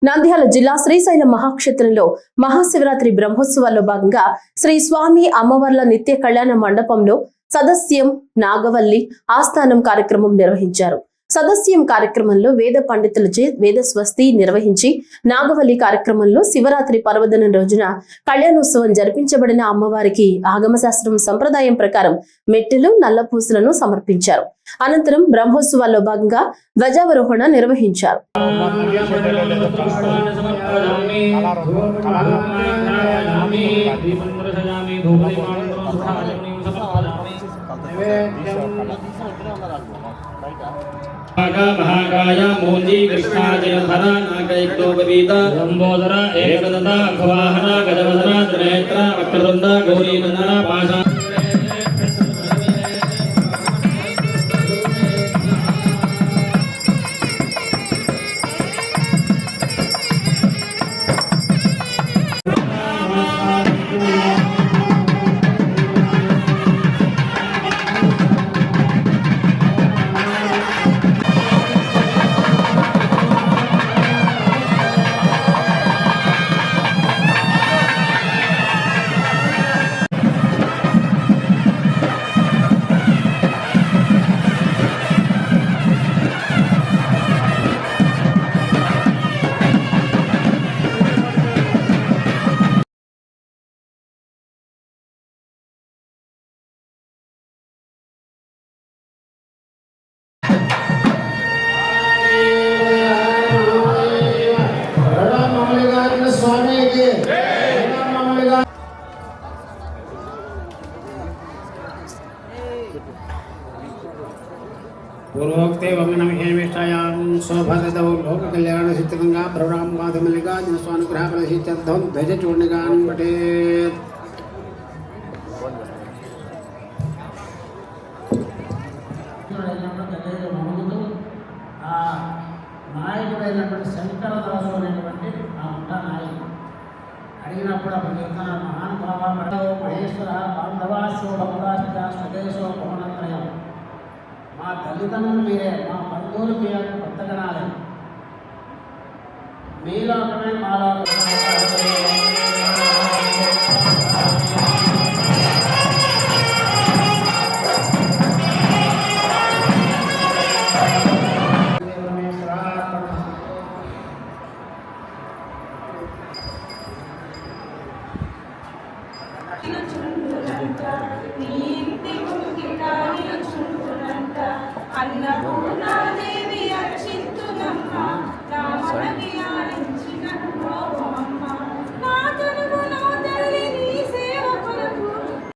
నంద్యాల జిల్లా శ్రీశైలం మహాక్షేత్రంలో మహాశివరాత్రి బ్రహ్మోత్సవాల్లో భాగంగా శ్రీ స్వామి అమ్మవార్ల నిత్య కళ్యాణ మండపంలో సదస్యం నాగవల్లి ఆస్థానం కార్యక్రమం నిర్వహించారు. సదస్యం కార్యక్రమంలో వేద పండితులచే వేద స్వస్తి నిర్వహించి నాగవల్లి కార్యక్రమంలో శివరాత్రి పర్వదినం రోజున కళ్యాణోత్సవం జరిపించబడిన అమ్మవారికి ఆగమశాస్త్రం సంప్రదాయం ప్రకారం మెట్టెలు నల్లపూసలను సమర్పించారు. అనంతరం బ్రహ్మోత్సవాల్లో భాగంగా ధ్వజావరోహణ నిర్వహించారు. महाकाय मूर्ति कृष्णाजयधर नागैक्तोपवीत लंबोदर एकदंता अखवाहन गजवदन त्रिनेत्र वक्रतुंड गौरीनंदन पाशा पूर्वोक्ते वमनमहेमिष्ठायां शोभदौ लोककल्याणसिद्धगंगा प्रवरां माधमल्लिका जनस्वानुग्रहफलसिद्ध्यर्थं ध्वजचूर्णिकान् पठेत्। నాయకుడైనటువంటి శంకరదాసు అనేటువంటి ఆ ముఠా నాయకుడు అడిగినప్పుడు అప్పుడు చెప్తున్న మహానుభావ మహేశ్వర బాంధవా శివభక్తాశ్చ స్వదేశో భవనత్రయం, మా తల్లిదండ్రులు మీరే, మా బంధువులు మీ యొక్క భక్తగణాలే, మీలోకమే మాలో